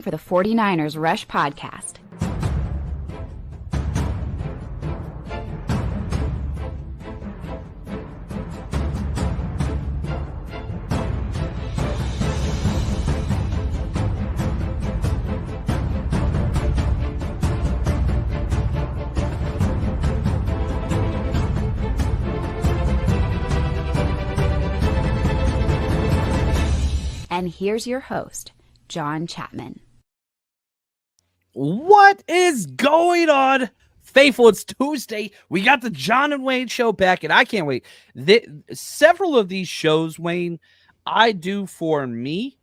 For the 49ers Rush Podcast. And here's your host, John Chapman. What is going on, faithful? It's Tuesday. We got the John and Wayne show back, and I can't wait. Several of these shows, Wayne, I do for me,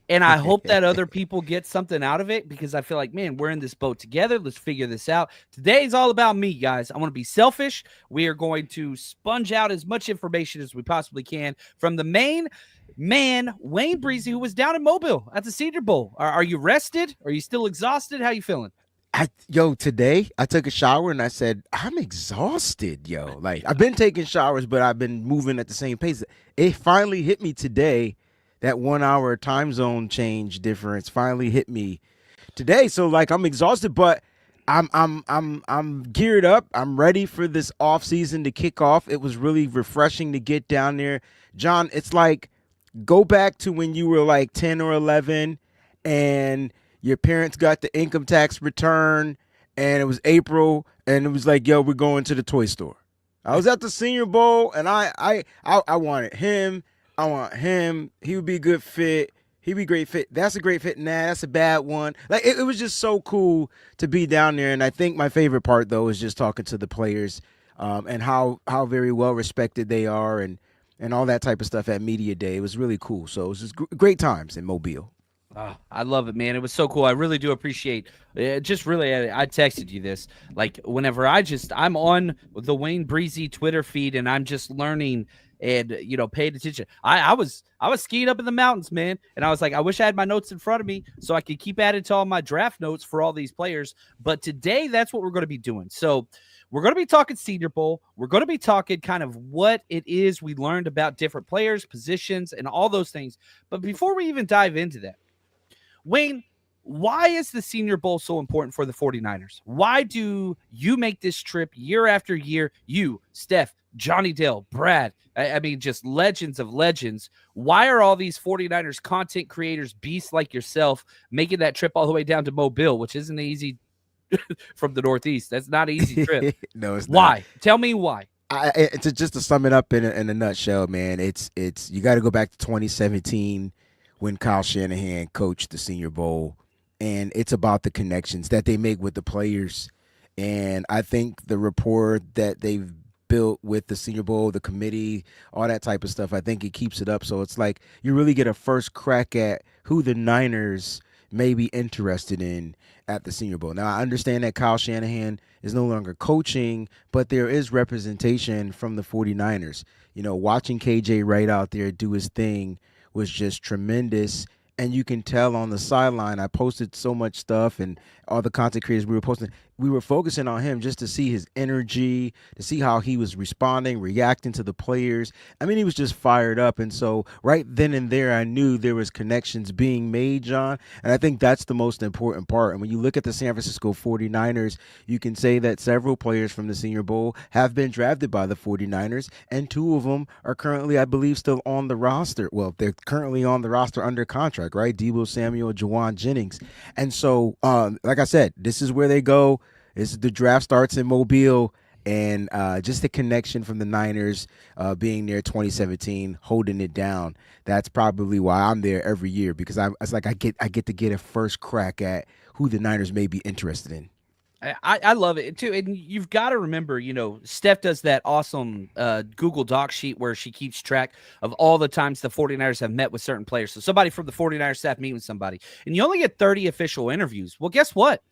and I hope that other people get something out of it, because I feel like, man, we're in this boat together. Let's figure this out. Today's all about me, guys. I want to be selfish. We are going to sponge out as much information as we possibly can from the main man, Wayne Breezy, who was down in Mobile at the Senior Bowl. Are you rested? Are you still exhausted? How you feeling? Today I took a shower and I said, I'm exhausted, yo. Like, I've been taking showers, but I've been moving at the same pace. It finally hit me today. That 1 hour time zone change difference finally hit me today. So like, I'm exhausted, but I'm geared up. I'm ready for this off season to kick off. It was really refreshing to get down there. John, it's like, go back to when you were like 10 or 11 and your parents got the income tax return and it was April and it was like, yo, we're going to the toy store. I was at the Senior Bowl and I wanted him. I want him. He would be a good fit. He'd be a great fit. That's a great fit. Nah, that's a bad one. Like, it was just so cool to be down there. And I think my favorite part, though, is just talking to the players and how very well respected they are and all that type of stuff at Media Day. It was really cool. So it was just great times in Mobile. Oh, I love it, man. It was so cool. I really do appreciate it. Just really, I texted you this. Like, whenever I'm on the Wayne Breezy Twitter feed and I'm just learning and, paying attention. I was skiing up in the mountains, man. And I was like, I wish I had my notes in front of me so I could keep adding to all my draft notes for all these players. But today, that's what we're going to be doing. So we're going to be talking Senior Bowl. We're going to be talking kind of what it is we learned about different players, positions, and all those things. But before we even dive into that, Wayne, why is the Senior Bowl so important for the 49ers? Why do you make this trip year after year? You, Steph, Johnny Dale, Brad, I mean, just legends of legends. Why are all these 49ers content creators, beasts like yourself, making that trip all the way down to Mobile, which isn't easy from the Northeast? That's not an easy trip. No, it's why? not. Tell me why. It's just to sum it up in a nutshell, man. It's you got to go back to 2017 when Kyle Shanahan coached the Senior Bowl, and it's about the connections that they make with the players. And I think the rapport that they've built with the Senior Bowl, the committee, all that type of stuff, I think it keeps it up. So it's like you really get a first crack at who the Niners may be interested in at the Senior Bowl. Now, I understand that Kyle Shanahan is no longer coaching, but there is representation from the 49ers. Watching KJ Wright out there do his thing was just tremendous. And you can tell on the sideline, I posted so much stuff and all the content creators we were posting, we were focusing on him just to see his energy, to see how he was responding, reacting to the players. I mean, he was just fired up. And so right then and there, I knew there was connections being made, John. And I think that's the most important part. And when you look at the San Francisco 49ers, you can say that several players from the Senior Bowl have been drafted by the 49ers, and two of them are currently, I believe, still on the roster. Well, they're currently on the roster under contract, right? Deebo Samuel, Juwan Jennings. And so, like I said, this is where they go. The draft starts in Mobile, and just the connection from the Niners being there 2017, holding it down. That's probably why I'm there every year, because I get to get a first crack at who the Niners may be interested in. I love it too. And you've got to remember, Steph does that awesome Google Doc sheet where she keeps track of all the times the 49ers have met with certain players. So somebody from the 49ers staff meet with somebody, and you only get 30 official interviews. Well, guess what?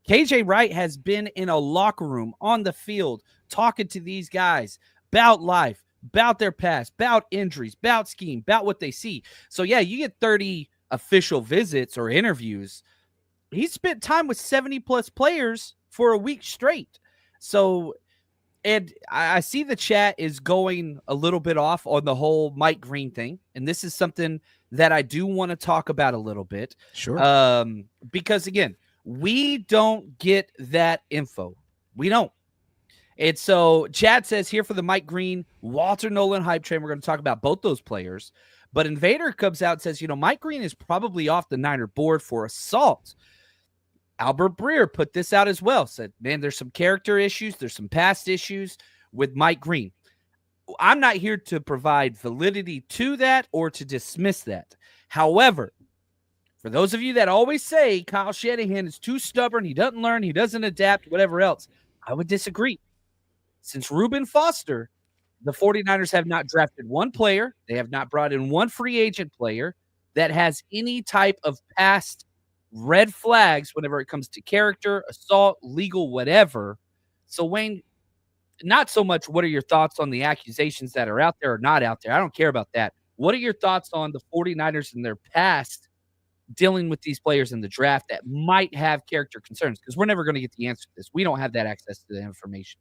KJ Wright has been in a locker room on the field talking to these guys about life, about their past, about injuries, about scheme, about what they see. So, yeah, you get 30 official visits or interviews. He spent time with 70-plus players for a week straight. So, and I see the chat is going a little bit off on the whole Mike Green thing. And this is something that I do want to talk about a little bit. Sure. Because again, we don't get that info. We don't. And so Chad says here for the Mike Green, Walter Nolan hype train, we're going to talk about both those players. But Invader comes out and says, Mike Green is probably off the Niner board for assault. Albert Breer put this out as well. Said, man, there's some character issues. There's some past issues with Mike Green. I'm not here to provide validity to that or to dismiss that. However, for those of you that always say Kyle Shanahan is too stubborn, he doesn't learn, he doesn't adapt, whatever else, I would disagree. Since Reuben Foster, the 49ers have not drafted one player. They have not brought in one free agent player that has any type of past red flags whenever it comes to character, assault, legal, whatever. So, Wayne, not so much what are your thoughts on the accusations that are out there or not out there. I don't care about that. What are your thoughts on the 49ers and their past dealing with these players in the draft that might have character concerns? Because we're never going to get the answer to this. We don't have that access to the information.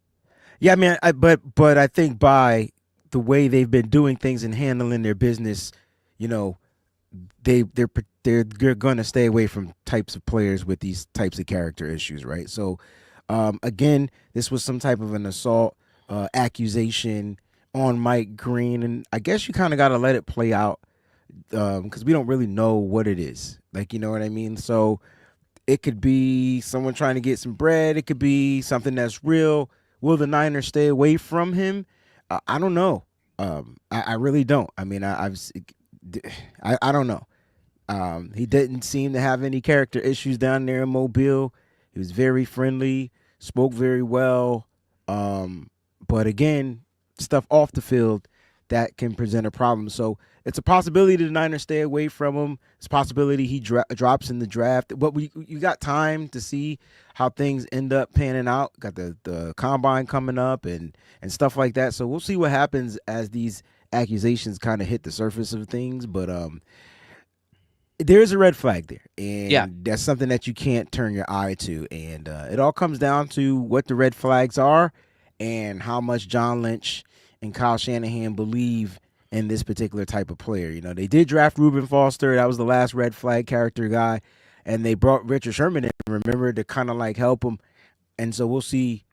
Yeah, man. But I think by the way they've been doing things and handling their business, they're going to stay away from types of players with these types of character issues, right? So, again, this was some type of an assault accusation on Mike Green, and I guess you kind of got to let it play out because we don't really know what it is. Like, you know what I mean? So it could be someone trying to get some bread. It could be something that's real. Will the Niners stay away from him? I don't know. I really don't. I mean, I don't know. He didn't seem to have any character issues down there in Mobile. He was very friendly, spoke very well. But again, stuff off the field that can present a problem. So it's a possibility the Niners stay away from him. It's a possibility he drops in the draft. But you got time to see how things end up panning out. Got the combine coming up and stuff like that. So we'll see what happens as these accusations kind of hit the surface of things. But there's a red flag there, and that's something that you can't turn your eye to. And it all comes down to what the red flags are and how much John Lynch and Kyle Shanahan believe in this particular type of player. They did draft Reuben Foster. That was the last red flag character guy. And they brought Richard Sherman in, remember, to kind of like help him. And so we'll see,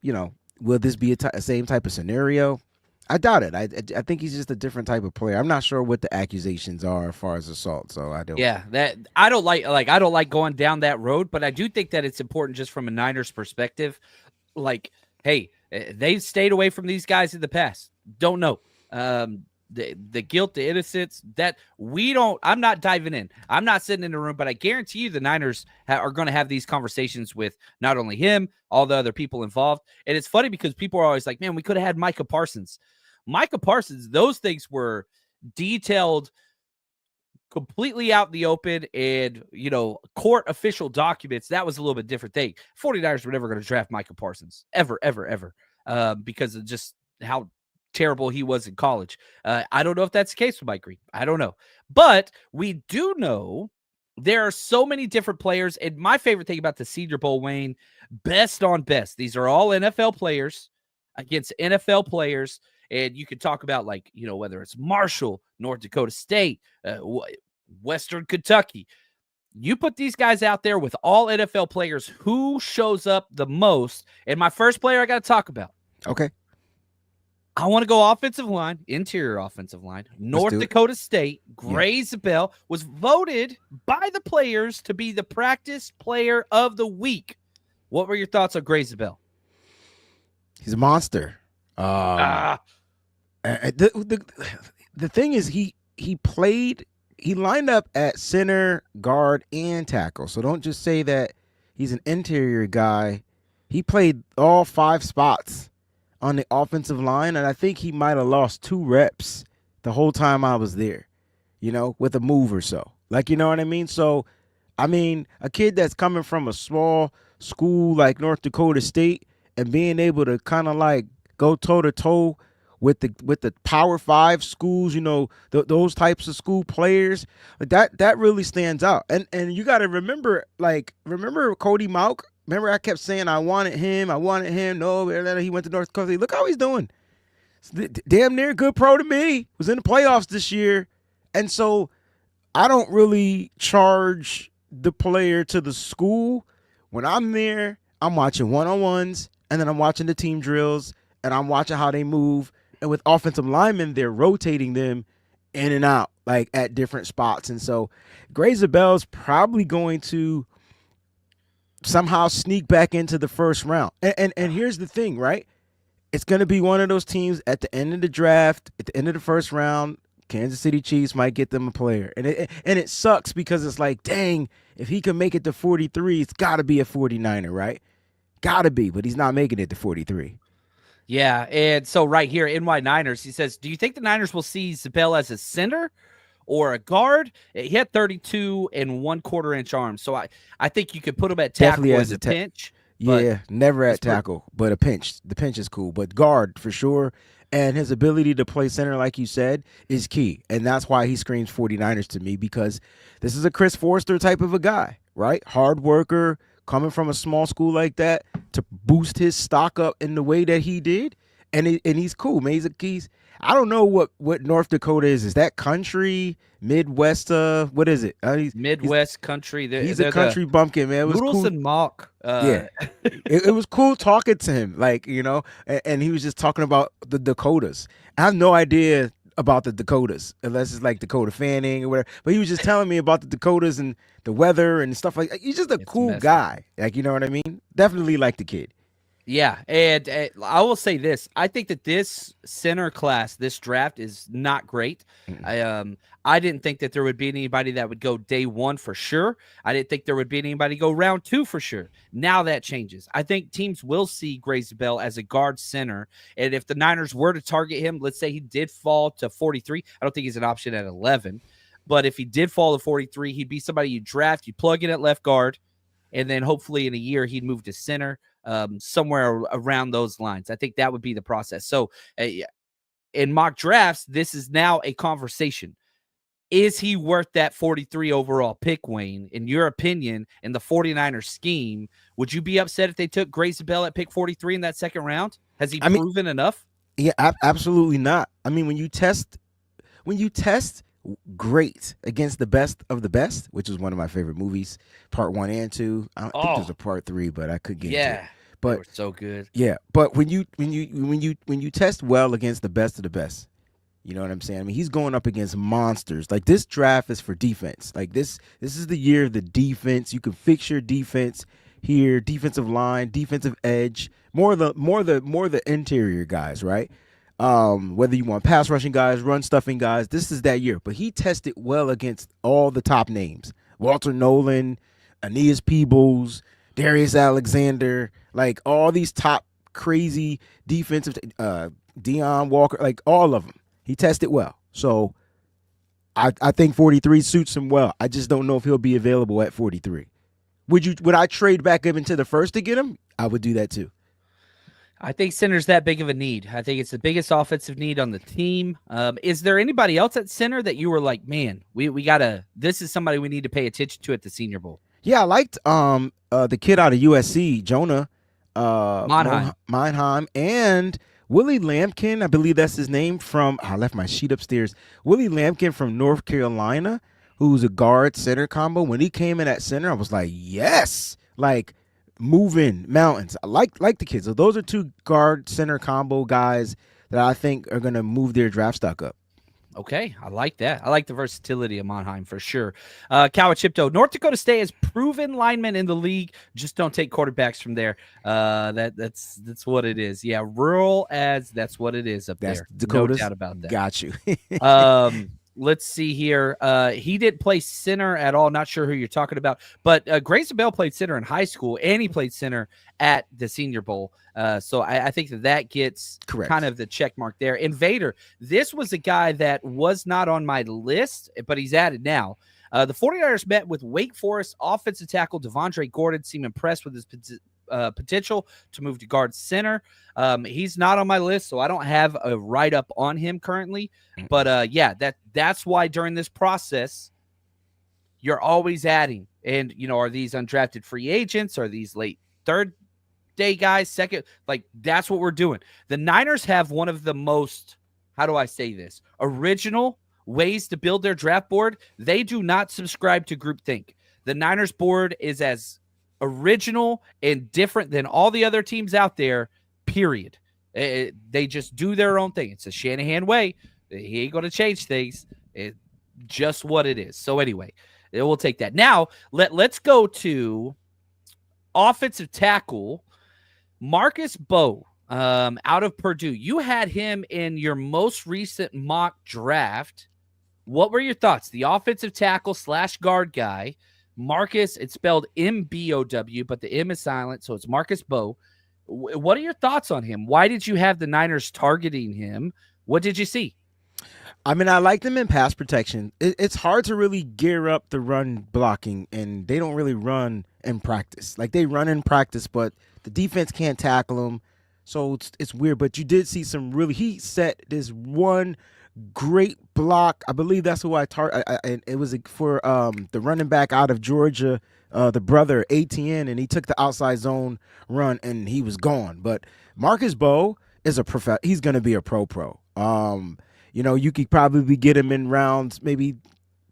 will this be a same type of scenario? I doubt it. I think he's just a different type of player. I'm not sure what the accusations are as far as assault. So I don't. Yeah, that I don't like going down that road, but I do think that it's important just from a Niners perspective. Like, hey, they've stayed away from these guys in the past. Don't know. The guilt, the innocence that we don't. I'm not diving in. I'm not sitting in the room, but I guarantee you the Niners are going to have these conversations with not only him, all the other people involved. And it's funny because people are always like, man, we could have had Micah Parsons. Those things were detailed completely out in the open and, court official documents. That was a little bit different thing. 49ers were never going to draft Micah Parsons ever, because of just how terrible he was in college. I don't know if that's the case with Mike Green. I don't know. But we do know there are so many different players. And my favorite thing about the Senior Bowl, Wayne, best on best. These are all NFL players against NFL players. And you can talk about, like, whether it's Marshall, North Dakota State, Western Kentucky. You put these guys out there with all NFL players, who shows up the most? And my first player I got to talk about. Okay. I want to go offensive line, interior offensive line. North Dakota State, Gray Zabel, was voted by the players to be the practice player of the week. What were your thoughts on Gray Zabel? He's a monster. The thing is, he lined up at center, guard, and tackle. So don't just say that he's an interior guy. He played all 5 spots on the offensive line, and I think he might have lost 2 reps the whole time I was there, with a move or so. Like, you know what I mean? So, I mean, a kid that's coming from a small school like North Dakota State and being able to kind of like go toe-to-toe with the Power 5 schools, those types of school players, that really stands out. And you got to remember Cody Mauch. Remember, I kept saying I wanted him. No, he went to North Dakota. Look how he's doing. Damn near good pro to me. Was in the playoffs this year. And so I don't really charge the player to the school. When I'm there, I'm watching one-on-ones, and then I'm watching the team drills, and I'm watching how they move. And with offensive linemen, they're rotating them in and out, like at different spots. And so Grazer Bell's probably going to somehow sneak back into the first round. And here's the thing, right? It's going to be one of those teams at the end of the draft, at the end of the first round. Kansas City Chiefs might get them a player. And it sucks because it's like, dang, if he can make it to 43, it's got to be a 49er, right? Got to be, but he's not making it to 43. Yeah, and so right here, NY Niners, he says, do you think the Niners will see Zabel as a center or a guard? He had 32 and 1/4 inch arms, so I think you could put him at tackle Definitely as a pinch. Yeah, never at tackle, but a pinch. The pinch is cool, but guard for sure. And his ability to play center, like you said, is key. And that's why he screams 49ers to me, because this is a Chris Forster type of a guy, right? Hard worker, coming from a small school like that to boost his stock up in the way that he did. And he's cool, man. I don't know what North Dakota is. Is that country, Midwest? What is it? Midwest country. He's a country bumpkin, man. It was Noodles cool. and Mock. Yeah, it was cool talking to him, like, and he was just talking about the Dakotas. I have no idea about the Dakotas unless it's like Dakota Fanning or whatever. But he was just telling me about the Dakotas and the weather and stuff like that. He's just a cool guy, like, you know what I mean? Definitely like the kid. Yeah, and I will say this. I think that this center class, this draft is not great. I didn't think that there would be anybody that would go day one for sure. I didn't think there would be anybody go round two for sure. Now that changes. I think teams will see Grazer Bell as a guard center, and if the Niners were to target him, let's say he did fall to 43, I don't think he's an option at 11, but if he did fall to 43, he'd be somebody you draft, you plug in at left guard, and then hopefully in a year he'd move to center. Somewhere around those lines. I think that would be the process. So in mock drafts, this is now a conversation. Is he worth that 43 overall pick, Wayne? In your opinion, in the 49ers scheme, would you be upset if they took Grazer Bell at pick 43 in that second round? Has he proven enough? Yeah, absolutely not. I mean, when you test great against the best of the best, which is one of my favorite movies, part 1 and 2. I think there's a part 3, but I could get into it. But they were so good. Yeah, but when you test well against the best of the best, you know what I'm saying? I mean, he's going up against monsters. Like, this draft is for defense. Like, this is the year of the defense. You can fix your defense here, defensive line, defensive edge, more the interior guys, right? Whether you want pass rushing guys, run stuffing guys, this is that year. But he tested well against all the top names: Walter Nolan, Aeneas Peebles, Darius Alexander, like all these top crazy defensive, Deion Walker, like all of them. He tested well. So I think 43 suits him well. I just don't know if he'll be available at 43. Would I trade back up into the first to get him? I would do that too. I think center's that big of a need. I think it's the biggest offensive need on the team. Is there anybody else at center that you were like, man, we gotta, this is somebody we need to pay attention to at the Senior Bowl? Yeah, I liked the kid out of USC, Jonah Monheim, and Willie Lampkin. I believe that's his name. I left my sheet upstairs. Willie Lampkin from North Carolina, who's a guard center combo. When he came in at center, I was like, yes, like moving mountains. I like the kids. So those are two guard center combo guys that I think are gonna move their draft stock up. Okay, I like that. I like the versatility of Monheim for sure. Kawachipto, North Dakota State has proven linemen in the league. Just don't take quarterbacks from there. That's what it is. Yeah, rural as that's what it is up there. Dakota's. No doubt about that. Got you. Let's see here. He didn't play center at all. Not sure who you're talking about, but Grazer Bell played center in high school, and he played center at the Senior Bowl. So I think that gets correct, kind of the check mark there. Invader, this was a guy that was not on my list, but he's added now. The 49ers met with Wake Forest offensive tackle Devondre Gordon, seemed impressed with his potential to move to guard center. He's not on my list, so I don't have a write-up on him currently. But yeah, that's why during this process, you're always adding. And, are these undrafted free agents? Are these late third day guys, second? Like, that's what we're doing. The Niners have one of the most, how do I say this, original ways to build their draft board, they do not subscribe to groupthink. The Niners board is as original and different than all the other teams out there, period. They just do their own thing. It's a Shanahan way. He ain't going to change things. It's just what it is. So anyway, we'll take that. Now, let's go to offensive tackle, Marcus Bowe, out of Purdue. You had him in your most recent mock draft. What were your thoughts? The offensive tackle / guard guy, Marcus, it's spelled M-B-O-W, but the M is silent, so it's Marcus Bowe. What are your thoughts on him? Why did you have the Niners targeting him? What did you see? I mean, I liked them in pass protection. It's hard to really gear up the run blocking, and they don't really run in practice. Like, they run in practice, but the defense can't tackle them, so it's weird. But you did see some really – he set this one great block. I believe that's who I target. It was for the running back out of Georgia, the brother, ATN, and he took the outside zone run, and he was gone. But Marcus Bowe is he's going to be a pro. You could probably get him in rounds maybe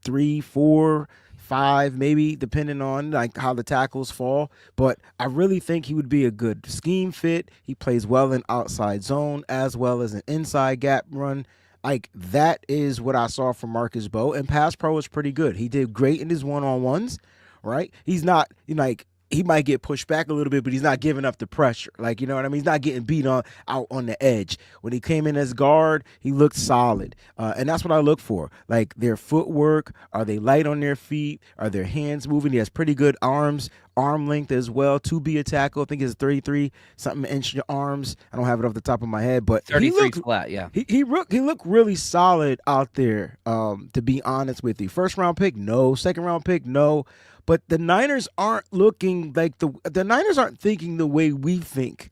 3, 4, 5, maybe depending on like how the tackles fall. But I really think he would be a good scheme fit. He plays well in outside zone as well as an inside gap run. Like, that is what I saw from Marcus Bowe, and pass pro is pretty good. He did great in his one-on-ones, right? He's not like he might get pushed back a little bit, but he's not giving up the pressure. Like, you know what I mean? He's not getting beat out on the edge. When he came in as guard, he looked solid. And that's what I look for. Like, their footwork, are they light on their feet? Are their hands moving? He has pretty good arm length as well to be a tackle. I think it's 33-something inch arms. I don't have it off the top of my head, but 33 flat, yeah. He looked really solid out there, to be honest with you. First round pick, no. Second round pick, no. But the Niners aren't looking like the Niners aren't thinking the way we think.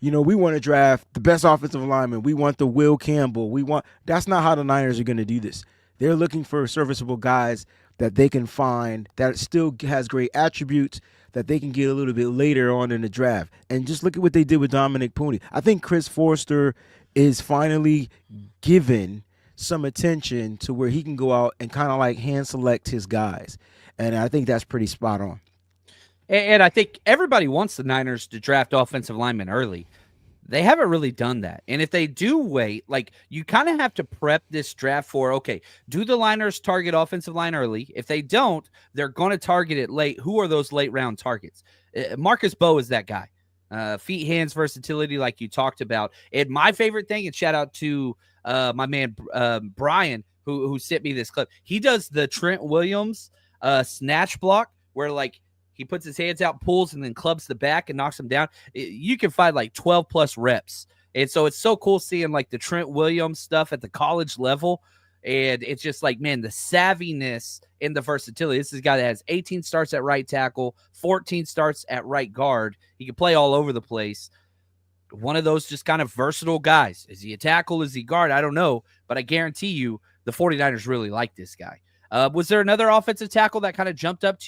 We want to draft the best offensive lineman. We want the Will Campbell. That's not how the Niners are going to do this. They're looking for serviceable guys that they can find that still has great attributes that they can get a little bit later on in the draft. And just look at what they did with Dominic Pooney. I think Chris Forster is finally given some attention to where he can go out and kind of like hand select his guys. And I think that's pretty spot on. And I think everybody wants the Niners to draft offensive linemen early. They haven't really done that. And if they do wait, like, you kind of have to prep this draft for, okay, do the Niners target offensive line early? If they don't, they're going to target it late. Who are those late round targets? Marcus Bowe is that guy. Feet, hands, versatility, like you talked about. And my favorite thing, and shout out to my man Brian, who sent me this clip. He does the Trent Williams snatch block where, like, he puts his hands out, pulls, and then clubs the back and knocks him down. You can find like 12 plus reps. And so it's so cool seeing like the Trent Williams stuff at the college level. And it's just like, man, the savviness and the versatility. This is a guy that has 18 starts at right tackle, 14 starts at right guard. He can play all over the place. One of those just kind of versatile guys. Is he a tackle? Is he guard? I don't know. But I guarantee you the 49ers really like this guy. Was there another offensive tackle that kind of jumped out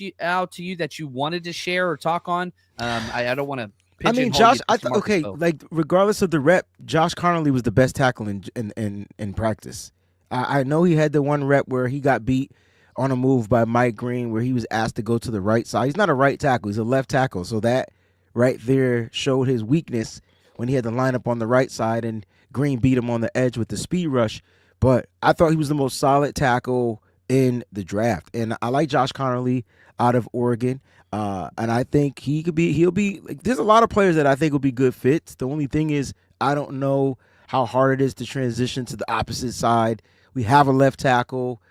to you that you wanted to share or talk on? I don't want to. I mean, Josh. Like, regardless of the rep, Josh Connolly was the best tackle in practice. I know he had the one rep where he got beat on a move by Mike Green, where he was asked to go to the right side. He's not a right tackle; he's a left tackle. So that right there showed his weakness when he had to line up on the right side, and Green beat him on the edge with the speed rush. But I thought he was the most solid tackle in the draft, and I like Josh Connolly out of Oregon, and I think he'll be like, there's a lot of players that I think will be good fits. The only thing is, I don't know how hard it is to transition to the opposite side. We have a left tackle.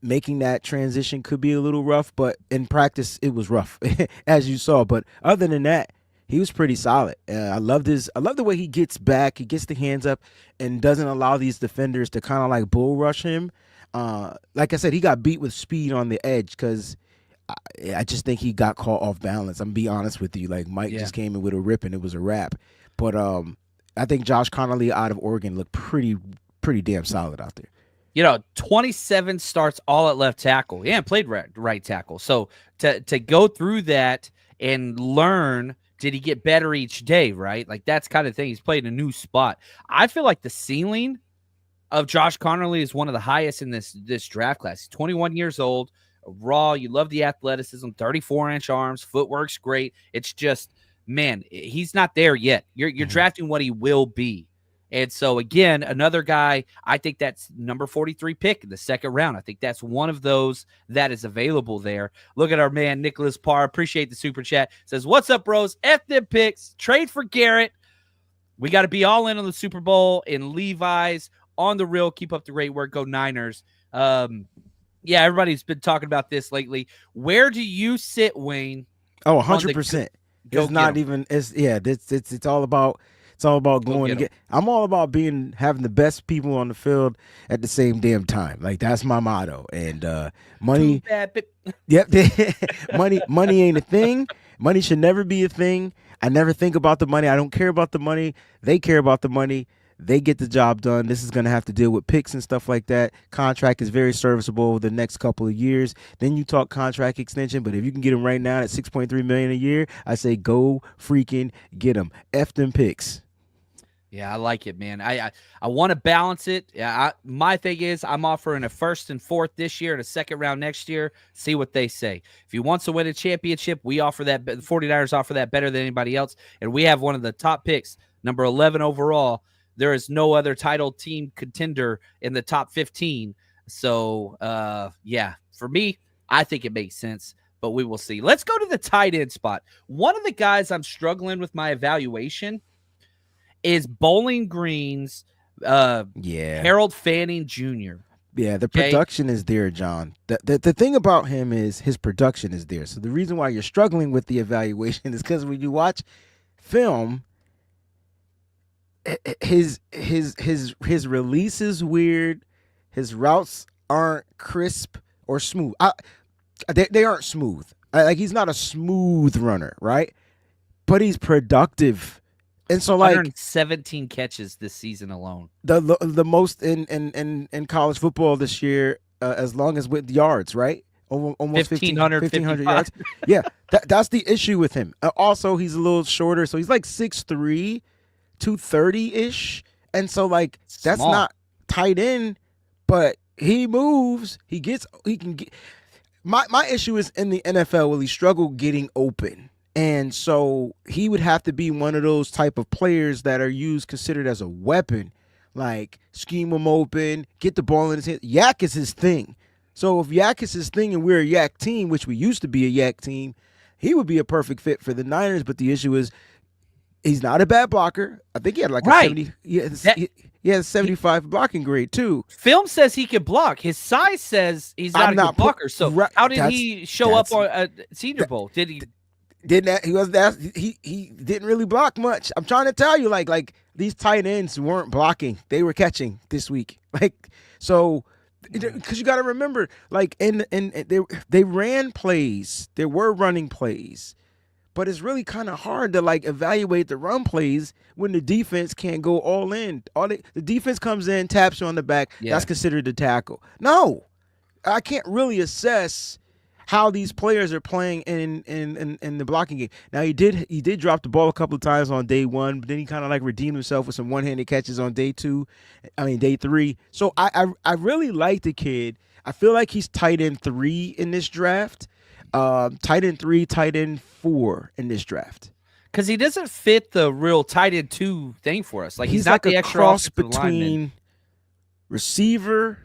Making that transition could be a little rough, but in practice it was rough as you saw. But other than that, he was pretty solid. I love the way he gets back, he gets the hands up and doesn't allow these defenders to kind of like bull rush him. Like I said, he got beat with speed on the edge because I just think he got caught off balance. I'm gonna be honest with you. Like, Mike just came in with a rip and it was a wrap. But I think Josh Connolly out of Oregon looked pretty damn solid out there. 27 starts all at left tackle. Yeah, played right tackle. So to go through that and learn, did he get better each day, right? Like, that's kind of thing. He's played a new spot. I feel like the ceiling of Josh Connerly is one of the highest in this draft class. He's 21 years old, raw. You love the athleticism, 34-inch arms, footwork's great. It's just, man, he's not there yet. You're drafting what he will be. And so, again, another guy, I think that's number 43 pick in the second round. I think that's one of those that is available there. Look at our man, Nicholas Parr. Appreciate the super chat. Says, what's up, bros? F them picks. Trade for Garrett. We got to be all in on the Super Bowl in Levi's. On the real, keep up the great work. Go Niners. Yeah, everybody's been talking about this lately. Where do you sit, Wayne? Oh, 100%. It's not even. It's all about. It's all about going to get. I'm all about having the best people on the field at the same damn time. Like, that's my motto. And money. Yep. Money ain't a thing. Money should never be a thing. I never think about the money. I don't care about the money. They care about the money. They get the job done. This is going to have to deal with picks and stuff like that. Contract is very serviceable over the next couple of years. Then you talk contract extension, but if you can get him right now at $6.3 million a year, I say go freaking get him. F them picks. Yeah, I like it, man. I want to balance it. Yeah, my thing is I'm offering a first and fourth this year and a second round next year. See what they say. If he wants to win a championship, we offer that. The 49ers offer that better than anybody else, and we have one of the top picks, number 11 overall. There is no other title team contender in the top 15. So, yeah, for me, I think it makes sense, but we will see. Let's go to the tight end spot. One of the guys I'm struggling with my evaluation is Bowling Green's Harold Fanning Jr. Yeah, the production is there, John. The thing about him is his production is there. So the reason why you're struggling with the evaluation is because when you watch film, his release is weird. His routes aren't crisp or smooth. They aren't smooth. Like, he's not a smooth runner, right? But he's productive. And so, like, 117 catches this season alone. The most in college football this year, as long as with yards, right? Almost 1,500 yards. Yeah, that's the issue with him. Also, he's a little shorter, so he's like 6'3", 230-ish. And so, like, that's not tight end, but he moves. He can get. My issue is in the NFL, will he struggle getting open? And so he would have to be one of those type of players that are considered as a weapon, like scheme him open, get the ball in his hand. Yak is his thing. So if Yak is his thing and we're a Yak team, which we used to be a Yak team, he would be a perfect fit for the Niners. But the issue is he's not a bad blocker. I think he had like a 70. He has 75 blocking grade too. Film says he can block. His size says he's not a good blocker. So how did he show up on a Senior Bowl? Did he? He didn't really block much. I'm trying to tell you, like these tight ends weren't blocking; they were catching this week. Like, so, because you got to remember, like, they ran plays, there were running plays, but it's really kind of hard to like evaluate the run plays when the defense can't go all in. The defense comes in, taps you on the back. Yeah. That's considered a tackle. No, I can't really assess how these players are playing in the blocking game. Now, he did drop the ball a couple of times on day one, but then he kind of like redeemed himself with some one-handed catches on day three. So I really like the kid. I feel like he's tight end 3 in this draft. Tight end 3, tight end 4 in this draft. Because he doesn't fit the real tight end 2 thing for us. Like, he's not like the a extra cross between receiver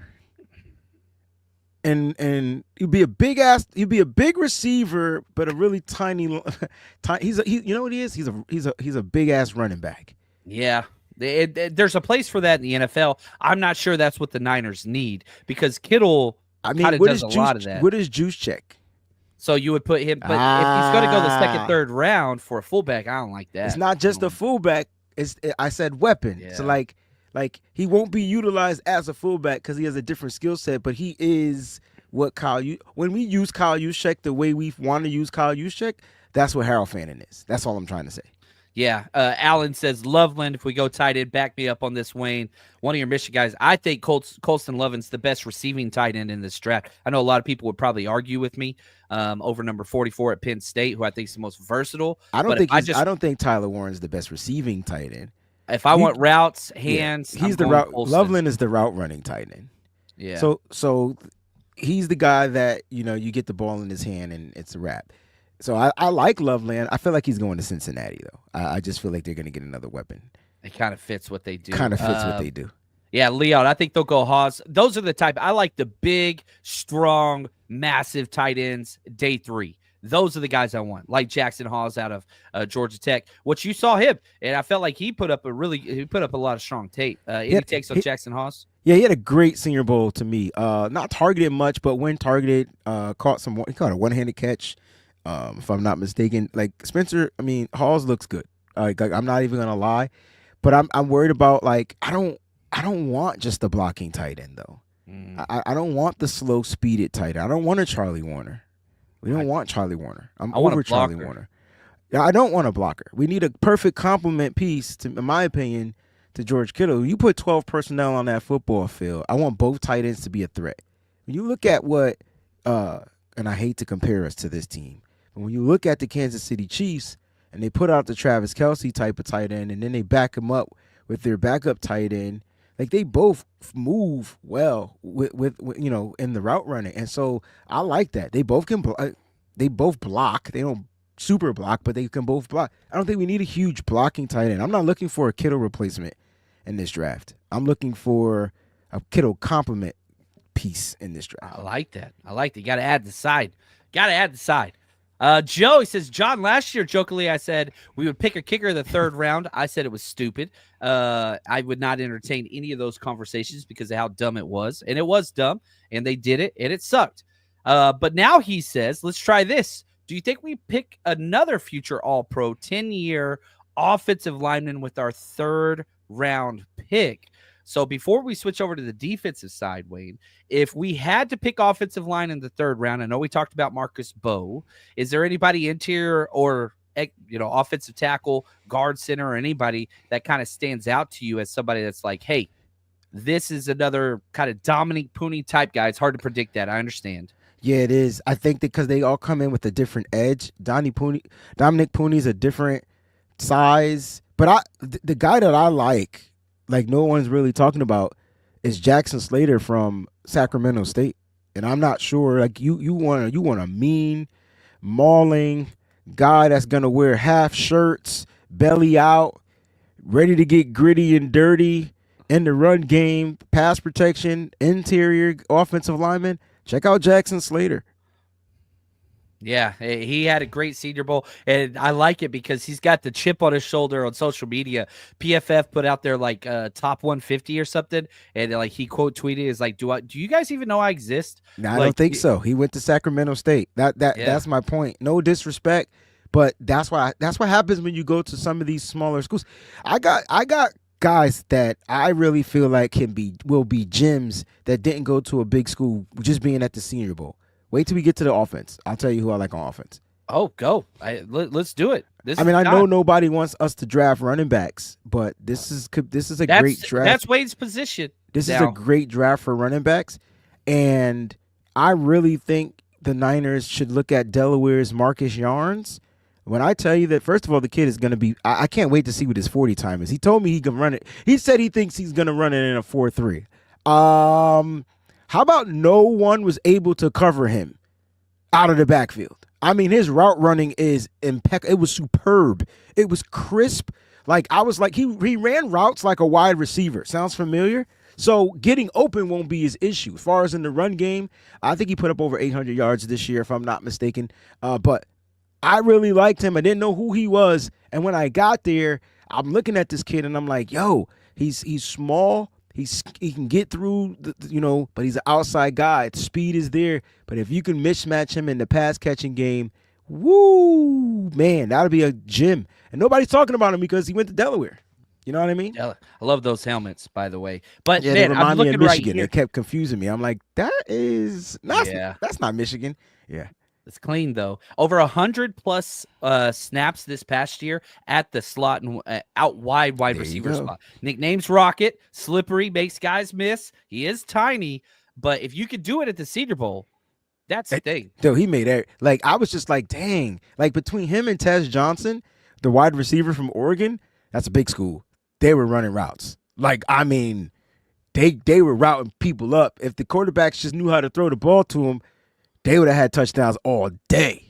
and you'd be a big receiver, but a really tiny. You know what he is? He's a big ass running back. Yeah, there's a place for that in the NFL. I'm not sure that's what the Niners need because Kittle kind of does a lot of that. What is Juice Check? So you would put him, but if he's going to go the second, third round for a fullback, I don't like that. It's not just a fullback. I said weapon. Yeah. So like he won't be utilized as a fullback because he has a different skill set, but he is what when we use Kyle Juszczyk the way we want to use Kyle Juszczyk, that's what Harold Fanning is. That's all I'm trying to say. Yeah. Alan says, Loveland, if we go tight end, back me up on this, Wayne. One of your Michigan guys. I think Colston Loveland's the best receiving tight end in this draft. I know a lot of people would probably argue with me over number 44 at Penn State, who I think is the most versatile. I don't think Tyler Warren's the best receiving tight end. If I want routes, hands, he's I'm the going route. Colston. Loveland is the route running tight end. Yeah. So he's the guy that you get the ball in his hand and it's a wrap. So I like Loveland. I feel like he's going to Cincinnati though. I just feel like they're going to get another weapon. It kind of fits what they do. What they do. Yeah, Leon, I think they'll go Haas. Those are the type. I like the big, strong, massive tight ends, day 3. Those are the guys I want, like Jackson Hawes out of Georgia Tech. What you saw him, and I felt like he put up a lot of strong tape. Any takes on Jackson Hawes? Yeah, he had a great Senior Bowl to me. Not targeted much, but when targeted, he caught a one-handed catch, if I'm not mistaken. Like Spencer, Hawes looks good. Like I'm not even gonna lie, but I'm worried about I don't want just the blocking tight end though. I don't want the slow speeded tight end. I don't want a Charlie Warner. We don't want Charlie Warner. I over Charlie Warner. Yeah, I don't want a blocker. We need a perfect complement piece, in my opinion, to George Kittle. You put 12 personnel on that football field. I want both tight ends to be a threat. When you look at what, and I hate to compare us to this team, but when you look at the Kansas City Chiefs and they put out the Travis Kelce type of tight end and then they back him up with their backup tight end, like they both move well with in the route running, and so I like that. They both can they both block. They don't super block, but they can both block. I don't think we need a huge blocking tight end. I'm not looking for a Kittle replacement in this draft. I'm looking for a Kittle complement piece in this draft. I like that. You got to add the side. Joe, he says, John, last year, jokingly, I said we would pick a kicker in the 3rd round. I said it was stupid. I would not entertain any of those conversations because of how dumb it was. And it was dumb, and they did it, and it sucked. But now he says, let's try this. Do you think we pick another future All-Pro 10-year offensive lineman with our 3rd round pick? So before we switch over to the defensive side, Wayne, if we had to pick offensive line in the 3rd round, I know we talked about Marcus Bowe. Is there anybody interior or offensive tackle, guard, center, or anybody that kind of stands out to you as somebody that's like, hey, this is another kind of Dominic Pooney type guy? It's hard to predict that. I understand. Yeah, it is. I think that because they all come in with a different edge. Dominic Pooney's a different size, but the guy that I like no one's really talking about, is Jackson Slater from Sacramento State. And I'm not sure, you want a mean, mauling guy that's gonna wear half shirts, belly out, ready to get gritty and dirty in the run game, pass protection, interior offensive lineman. Check out Jackson Slater. Yeah, he had a great Senior Bowl, and I like it because he's got the chip on his shoulder on social media. PFF put out there top 150 or something, and he quote tweeted is like, do you guys even know I exist? No, I don't think so. He went to Sacramento State. That's my point. No disrespect, but that's what happens when you go to some of these smaller schools. I got guys that I really feel like will be gems that didn't go to a big school just being at the Senior Bowl. Wait till we get to the offense. I'll tell you who I like on offense. Oh, go. Let's do it. I know nobody wants us to draft running backs, but this is a great draft. That's Wade's position. This is a great draft for running backs, and I really think the Niners should look at Delaware's Marcus Yarns. When I tell you that, first of all, the kid is going to be – I can't wait to see what his 40 time is. He told me he can run it. He said he thinks he's going to run it in a 4.3. How about no one was able to cover him out of the backfield? I mean, his route running is impeccable. It was superb. It was crisp. I was like, he ran routes like a wide receiver. Sounds familiar? So getting open won't be his issue. As far as in the run game, I think he put up over 800 yards this year, if I'm not mistaken. But I really liked him. I didn't know who he was. And when I got there, I'm looking at this kid, and I'm like, yo, he's small. He can get through, but he's an outside guy. The speed is there. But if you can mismatch him in the pass-catching game, woo, man, that'll be a gem. And nobody's talking about him because he went to Delaware. You know what I mean? Yeah, I love those helmets, by the way. But yeah, man, I'm looking of Michigan. Right here. It kept confusing me. I'm like, that's not Michigan. Yeah. It's clean, though. Over 100-plus snaps this past year at the slot and out wide receiver spot. Nickname's Rocket. Slippery, makes guys miss. He is tiny, but if you could do it at the Senior Bowl, that's the thing. Though he made it. I was just like, dang. Between him and Tez Johnson, the wide receiver from Oregon, that's a big school. they were running routes. Like, I mean, they were routing people up. If the quarterbacks just knew how to throw the ball to them, they would have had touchdowns all day.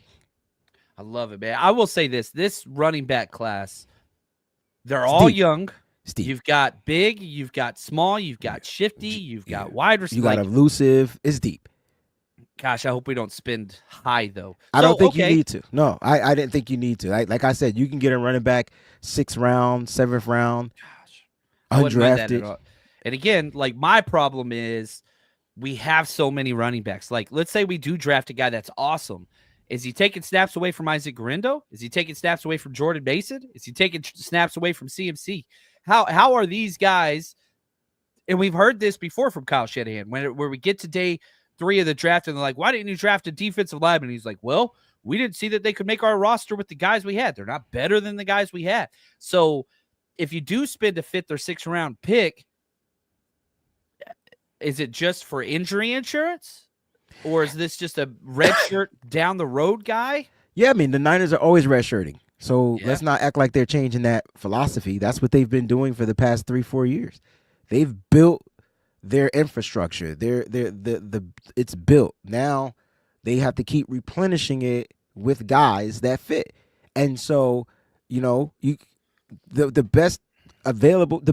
I love it, man. I will say this running back class, they're It's all deep. young. It's deep. You've got big, you've got small, you've got shifty, you've got wide receiver. You got elusive. It's deep. Gosh, I hope we don't spend high, though. I don't think you need to. No, I didn't think you need to. Like I said, you can get a running back 6th round, 7th round, Gosh, I wouldn't mind that at undrafted. all. And again, like my problem is we have so many running backs. Like, let's say we do draft a guy that's awesome. Is he taking snaps away from Isaac Guerrero? Is he taking snaps away from Jordan Mason? Is he taking snaps away from CMC? How are these guys? And we've heard this before from Kyle Shanahan where we get to day 3 of the draft and they're like, why didn't you draft a defensive lineman? He's like, well, we didn't see that they could make our roster with the guys we had. They're not better than the guys we had. So if you do spend a 5th or 6th round pick, is it just for injury insurance? Or is this just a red shirt down the road guy? Yeah, I mean, the Niners are always redshirting. So let's not act like they're changing that philosophy. That's what they've been doing for the past 3-4 years. They've built their infrastructure. It's built. Now they have to keep replenishing it with guys that fit. And so, the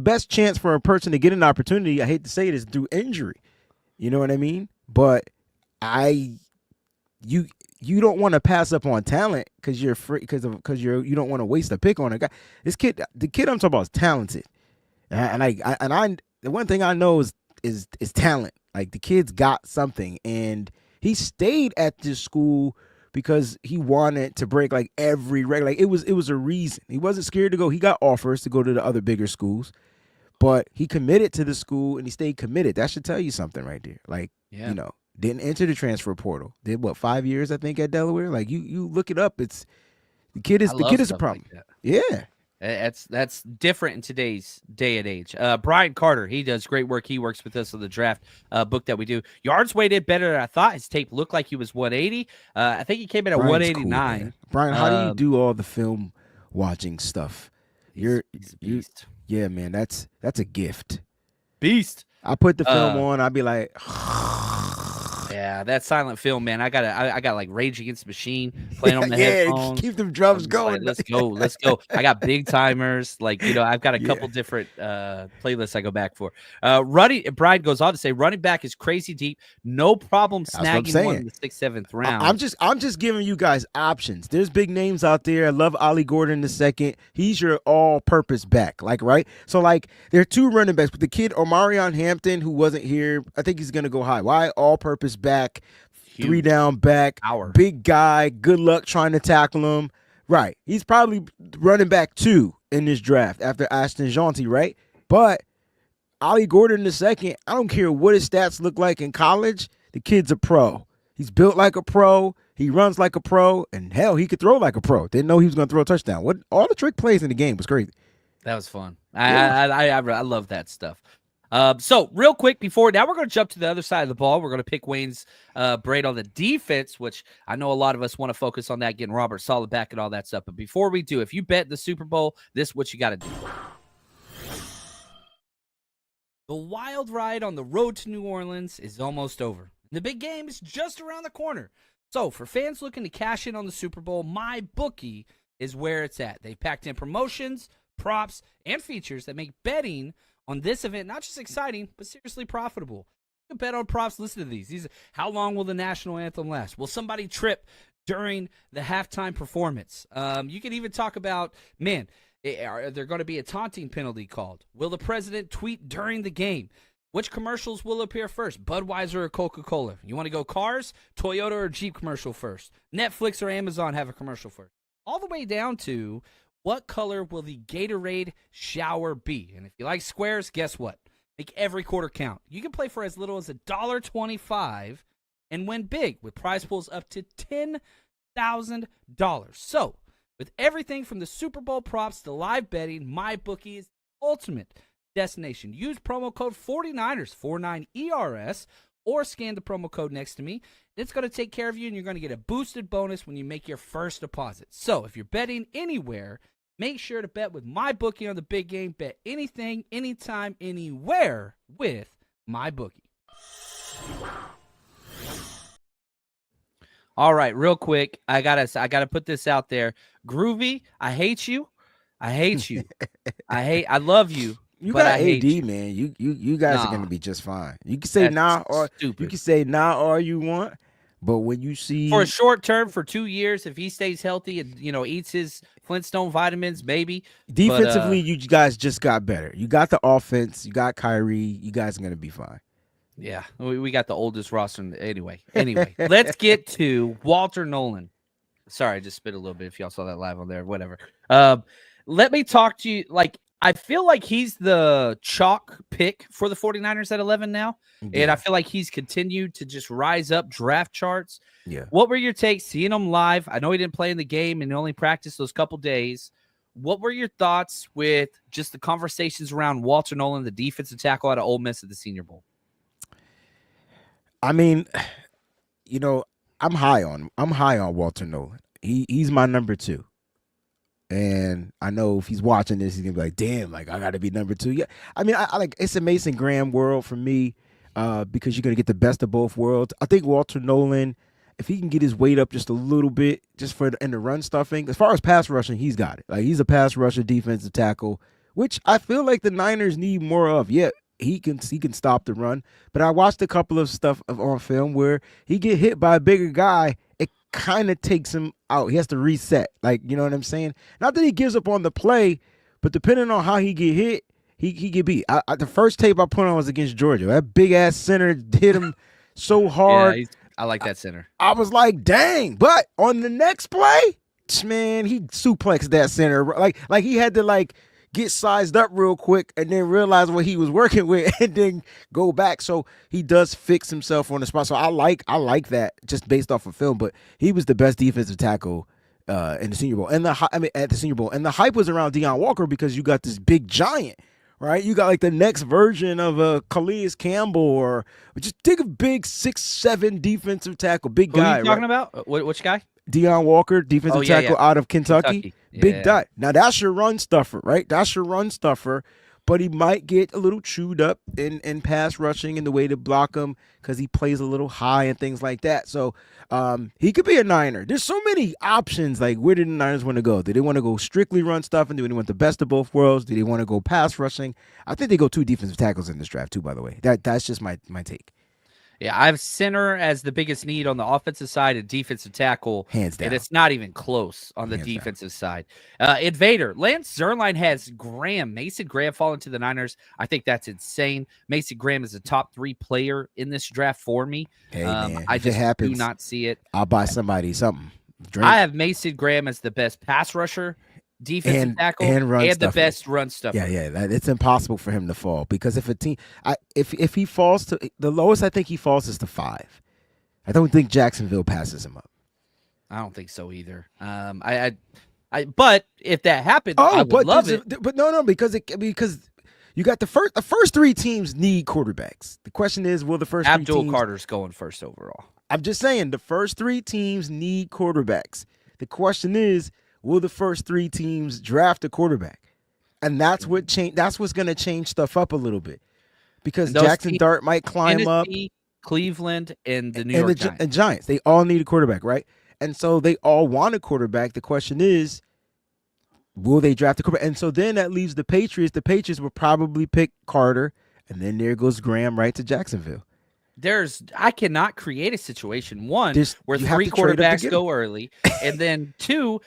best chance for a person to get an opportunity, I hate to say it, is through injury. You know what I mean? But you don't want to pass up on talent because you're free because you don't want to waste a pick on a guy. The kid I'm talking about is talented, and the one thing I know is talent. Like, the kid's got something, and he stayed at this school because he wanted to break like every record. Like, it was a reason. He wasn't scared to go. He got offers to go to the other bigger schools, but he committed to the school and he stayed committed. That should tell you something right there. Like, didn't enter the transfer portal. Did 5 years, I think, at Delaware? Like, you look it up. It's the kid is a problem. Like yeah. That's different in today's day and age. Brian Carter, he does great work. He works with us on the draft book that we do. Yards weighted better than I thought. His tape looked like he was 180. I think he came in at Brian's 189. Cool, Brian, how do you do all the film watching stuff? He's a beast. Yeah, man, that's a gift. Beast. I put the film on. I'd be like, yeah, that silent film, man. I got like Rage Against the Machine playing on the headphones. Keep them drums going. Like, let's go. I got big timers. Like, I've got a couple different playlists I go back for. Brian goes on to say, running back is crazy deep. No problem snagging one in the 6th, 7th round. I'm just giving you guys options. There's big names out there. I love Ollie Gordon II. He's your all-purpose back. Like, right? So, like, there are 2 running backs, but the kid Omarion Hampton, who wasn't here, I think he's gonna go high. Why? All-purpose back, huge. 3 down back, big guy, good luck trying to tackle him. Right. He's probably running back 2 in this draft after Ashton Jeanty, right? But Ollie Gordon II, I don't care what his stats look like in college, the kid's a pro. He's built like a pro, he runs like a pro, and hell, he could throw like a pro. Didn't know he was going to throw a touchdown. All the trick plays in the game was crazy. That was fun. I love that stuff. So real quick now we're going to jump to the other side of the ball. We're going to pick Wayne's brain on the defense, which I know a lot of us want to focus on that, getting Robert Saleh back and all that stuff. But before we do, if you bet the Super Bowl, this is what you got to do. The wild ride on the road to New Orleans is almost over. The big game is just around the corner. So for fans looking to cash in on the Super Bowl, MyBookie is where it's at. They've packed in promotions, props, and features that make betting on this event not just exciting, but seriously profitable. You can bet on props. Listen to these. How long will the national anthem last? Will somebody trip during the halftime performance? You can even talk about, are there going to be a taunting penalty called? Will the president tweet during the game? Which commercials will appear first, Budweiser or Coca-Cola? You want to go cars, Toyota or Jeep commercial first? Netflix or Amazon have a commercial first? All the way down to what color will the Gatorade shower be? And if you like squares, guess what? Make every quarter count. You can play for as little as $1.25 and win big with prize pools up to $10,000. So, with everything from the Super Bowl props to live betting, MyBookie is the ultimate destination. Use promo code 49ers, 49ERS, or scan the promo code next to me. It's going to take care of you, and you're going to get a boosted bonus when you make your first deposit. So, if you're betting anywhere, Make sure to bet with MyBookie on the big game. Bet anything, anytime, anywhere with MyBookie. All right, real quick, I gotta put this out there. Groovy, I hate you. I love you. You but got I hate AD, you. man. You guys are Nah. gonna be just fine. You can say That's or stupid. you can say all you want, but when you see For a short term, for 2 years, if he stays healthy and eats his Flintstone vitamins, maybe. defensively, you guys just got better. You got the offense. You got Kyrie. You guys are gonna be fine. Yeah, we got the oldest roster. Anyway, let's get to Walter Nolan. Sorry, I just spit a little bit if y'all saw that live on there. Whatever. Let me talk to you. I feel like he's the chalk pick for the 49ers at 11 now. Yeah. And I feel like he's continued to just rise up draft charts. Yeah. What were your takes seeing him live? I know he didn't play in the game and only practiced those couple days. What were your thoughts with just the conversations around Walter Nolan, the defensive tackle out of Ole Miss at the Senior Bowl? I mean, I'm high on Walter Nolan. He's my number 2. And I know if he's watching this, he's gonna be like, damn, I gotta be number 2. Yeah. I mean, I like it's a Mason Graham world for me, because you're gonna get the best of both worlds. I think Walter Nolan, if he can get his weight up just a little bit, just in the run stuffing, as far as pass rushing, he's got it. He's a pass rusher, defensive tackle, which I feel like the Niners need more of. Yeah, he can stop the run, but I watched a couple of stuff on film where he get hit by a bigger guy. It kind of takes him out. He has to reset. You know what I'm saying? Not that he gives up on the play, but depending on how he get hit, he get beat. The first tape I put on was against Georgia. That big ass center hit him so hard. Yeah, I like that center. I was like, dang. But on the next play, man, he suplexed that center. Like he had to get sized up real quick and then realize what he was working with and then go back. So he does fix himself on the spot. So I like that just based off of film. But he was the best defensive tackle in the Senior Bowl. And at the Senior Bowl. And the hype was around Deion Walker because you got this big giant, right? You got the next version of a Calais Campbell, or just think of big 6'7" defensive tackle, big guy. Who are you talking about? Which guy? Deion Walker, defensive tackle out of Kentucky. Big dot. Now that's your run stuffer, right? That's your run stuffer, but he might get a little chewed up in pass rushing and the way to block him because he plays a little high and things like that. So he could be a Niner. There's so many options. Where did the Niners want to go? Do they want to go strictly run stuffing? Do they want the best of both worlds? Do they want to go pass rushing? I think they go 2 defensive tackles in this draft too, by the way. That's just my take. Yeah, I have center as the biggest need on the offensive side and defensive tackle. Hands down. And it's not even close on the defensive side. Invader, Lance Zierlein has Mason Graham falling to the Niners. I think that's insane. Mason Graham is a top 3 player in this draft for me. Hey, man, I just do not see it. I'll buy somebody something. Drink. I have Mason Graham as the best pass rusher, defensive tackle, and the best run stuffer. Yeah. It's impossible for him to fall because if a team, if he falls to the lowest, I think he falls is to 5. I don't think Jacksonville passes him up. I don't think so either. But if that happened, I would love it. But no, because you got the first 3 teams need quarterbacks. The question is, will the first 3 teams? Abdul Carter's going first overall. I'm just saying the first 3 teams need quarterbacks. The question is, will the first 3 teams draft a quarterback? And that's what that's what's going to change stuff up a little bit because Jackson Dart might climb up. Cleveland and the New York Giants. And Giants, they all need a quarterback, right? And so they all want a quarterback. The question is, will they draft a quarterback? And so then that leaves the Patriots. The Patriots will probably pick Carter, and then there goes Graham right to Jacksonville. I cannot create a situation, one, where 3 quarterbacks go early, and then 2,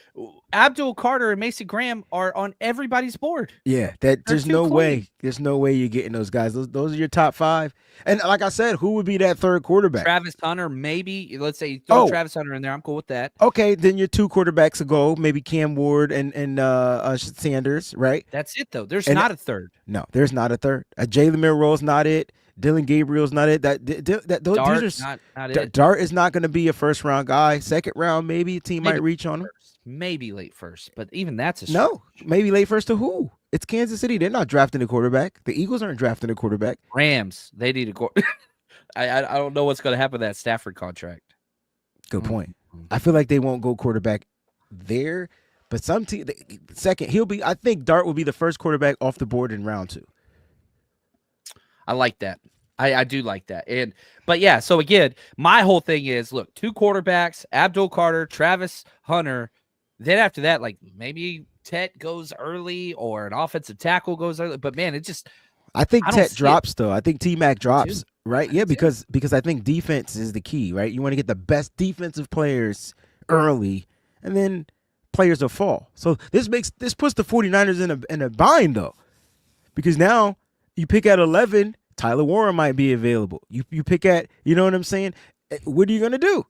Abdul Carter and Mason Graham are on everybody's board. Yeah, there's no way. There's no way you're getting those guys. Those are your top 5. And like I said, who would be that 3rd quarterback? Travis Hunter, maybe. Let's say throw Travis Hunter in there. I'm cool with that. Okay, then your 2 quarterbacks ago, maybe Cam Ward and Sanders, right? That's it, though. There's not a 3rd. No, there's not a 3rd. Jalen Milroe's not it. Dylan Gabriel's not it. Dart is not it. Dart is not going to be a first-round guy. Second round, maybe a team might reach on him. Maybe late first, but even that's a no. Maybe late first to who? It's Kansas City. They're not drafting a quarterback. The Eagles aren't drafting a quarterback. Rams, they need a quarterback. I don't know what's going to happen to that Stafford contract. Good point. I feel like they won't go quarterback there, But second, I think Dart will be the first quarterback off the board in round 2. I like that. I do like that. But yeah, so again, my whole thing is, look, 2 quarterbacks, Abdul Carter, Travis Hunter. Then after that, like maybe Tet goes early or an offensive tackle goes early. But man, I think Tet drops though. I think T-Mac drops, right? Yeah, because I think defense is the key, right? You want to get the best defensive players early, and then players will fall. So this puts the 49ers in a bind though, because now you pick at 11. Tyler Warren might be available. You pick at, you know what I'm saying? What are you going to do?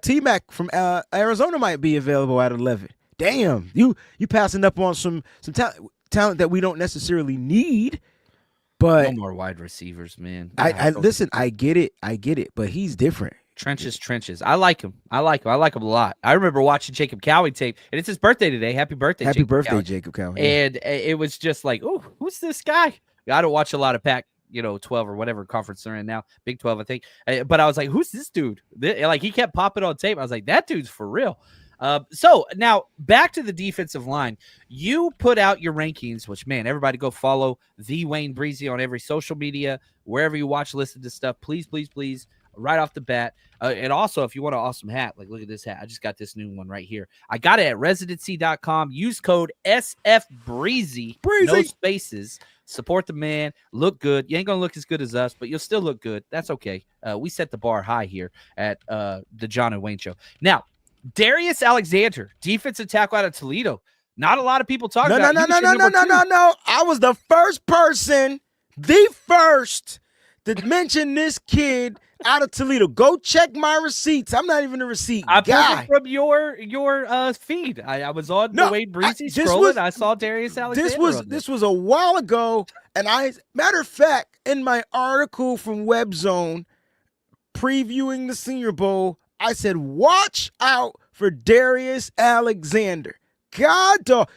T-Mac from Arizona might be available at 11. Damn, you passing up on some talent that we don't necessarily need. But no more wide receivers, man. Listen, I get it, but he's different. Trenches. I like him. I like him a lot. I remember watching Jacob Cowie tape, and it's his birthday today. Happy birthday, Jacob Cowie. And it was just like, oh, who's this guy? I don't watch a lot of Pac 12 or whatever conference they're in now, Big 12, I think. But I was like, who's this dude? Like, he kept popping on tape. I was like, that dude's for real. So now back to the defensive line. You put out your rankings, which, man, everybody go follow the Wayne Breezy on every social media, wherever you watch, listen to stuff. Please, right off the bat. And also, if you want an awesome hat, like, look at this hat. I just got this new one right here. I got it at residency.com. Use code SFBreezy. No spaces. Support the man. Look good. You ain't going to look as good as us, but you'll still look good. That's okay. We set the bar high here at the John and Wayne Show. Now, Darius Alexander, defensive tackle out of Toledo. Not a lot of people talk about it. No. I was the first person, to mention this kid out of Toledo. Go check my receipts. I'm not even a receipt guy. I pulled it from your feed. I was on the Wayne Breezy scrolling. I saw Darius Alexander. This was a while ago, and matter of fact, in my article from WebZone previewing the Senior Bowl, I said, watch out for Darius Alexander. God, dog.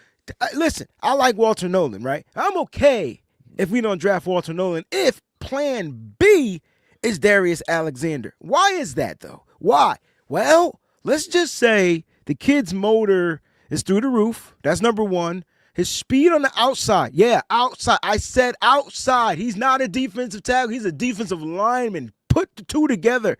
Listen, I like Walter Nolan, right? I'm okay if we don't draft Walter Nolan if plan B is Darius Alexander. Why is that, though? Why? Well, let's just say the kid's motor is through the roof. That's number one. His speed on the outside. Yeah, outside. I said outside. He's not a defensive tackle. He's a defensive lineman. Put the two together.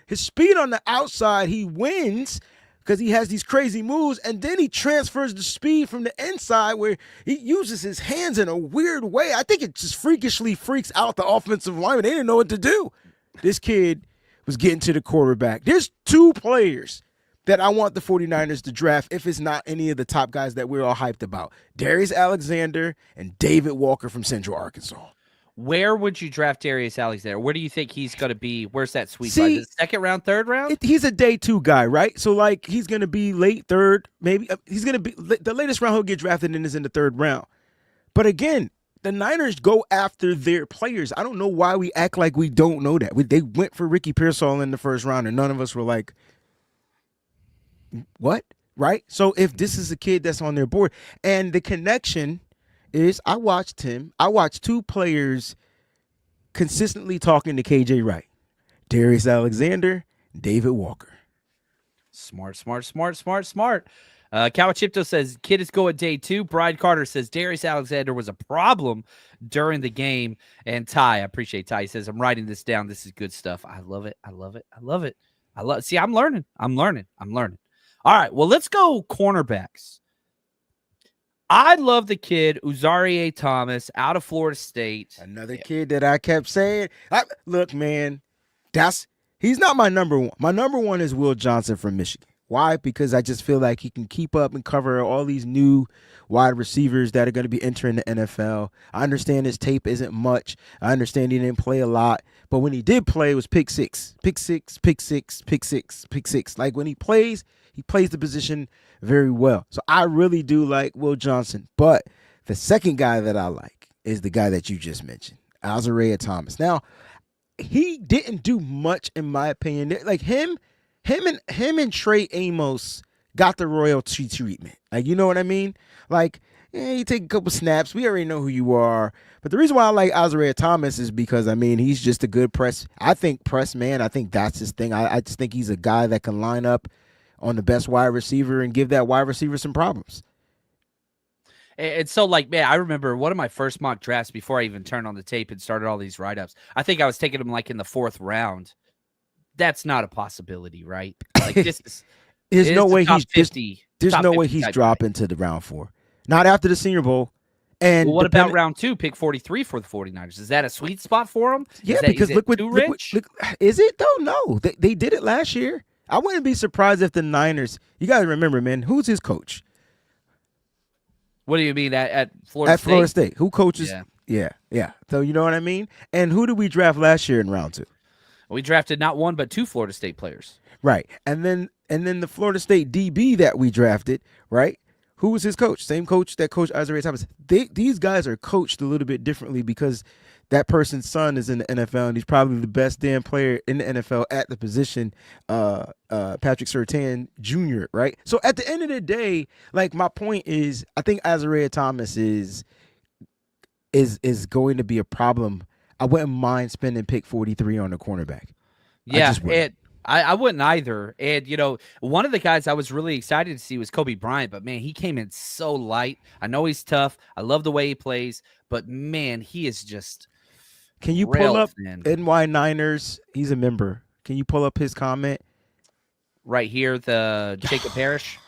His speed on the outside, he wins because he has these crazy moves, and then he transfers the speed from the inside where he uses his hands in a weird way. I think it just freakishly freaks out the offensive lineman. They didn't know what to do. This kid was getting to the quarterback. There's 2 players that I want the 49ers to draft if it's not any of the top guys that we're all hyped about. Darius Alexander and David Walker from Central Arkansas. Where would you draft Darius Alexander? Where do you think he's going to be? Where's that sweet spot? Is it second round, third round? He's a day 2 guy, right? So, like, he's going to be late third, maybe. He's going to be the latest round he'll get drafted in is in the 3rd round. But again, the Niners go after their players. I don't know why we act like we don't know that. They went for Ricky Pearsall in the 1st round, and none of us were like, what? Right? So if this is a kid that's on their board, and the connection is I watched 2 players consistently talking to KJ Wright. Darius Alexander, David Walker. Smart. Kawachipto says, kid is going day 2. Brian Carter says, Darius Alexander was a problem during the game. And Ty, I appreciate Ty. He says, I'm writing this down. This is good stuff. I love it. See, I'm learning. All right, well, let's go cornerbacks. I love the kid, Uzarie Thomas, out of Florida State. Another kid that I kept saying. Look, man, he's not my number one. My number one is Will Johnson from Michigan. Why? Because I just feel like he can keep up and cover all these new wide receivers that are going to be entering the NFL. I understand his tape isn't much. I understand he didn't play a lot. But when he did play, it was pick six. Like, when he plays the position very well. So I really do like Will Johnson. But the second guy that I like is the guy that you just mentioned, Uzarie Thomas. Now, he didn't do much, in my opinion. Like, him and Trey Amos got the royalty treatment. Like, you know what I mean? Like, you take a couple snaps. We already know who you are. But the reason why I like Uzarie Thomas is because, I mean, he's just a good press man. I think that's his thing. I just think he's a guy that can line up on the best wide receiver and give that wide receiver some problems. And so, like, man, I remember one of my first mock drafts before I even turned on the tape and started all these write-ups. I think I was taking him like in the 4th round. That's not a possibility, right? Like, this is there's no way he's 50. There's no way he's dropping to the round 4. Not after the Senior Bowl. And what about round 2, pick 43 for the 49ers? Is that a sweet spot for him? Yeah, because look, is it though? No, they did it last year. I wouldn't be surprised if the Niners. You got to remember, man, who's his coach? What do you mean at Florida State? At Florida State, who coaches? Yeah. So you know what I mean. And who did we draft last year in round 2? We drafted not 1 but 2 Florida State players. Right, and then the Florida State DB that we drafted, right? Who was his coach? Same coach that coached Isaiah Thomas. These guys are coached a little bit differently because that person's son is in the NFL, and he's probably the best damn player in the NFL at the position, Patrick Surtain Jr., right? So at the end of the day, like, my point is, I think Isaiah Thomas is going to be a problem. I wouldn't mind spending pick 43 on the cornerback. Yeah, I wouldn't either. And, you know, one of the guys I was really excited to see was Kobe Bryant, but, man, he came in so light. I know he's tough. I love the way he plays, but, man, he is just – Can you pull up NY Niners? He's a member. Can you pull up his comment? Right here, the Jacob Parrish.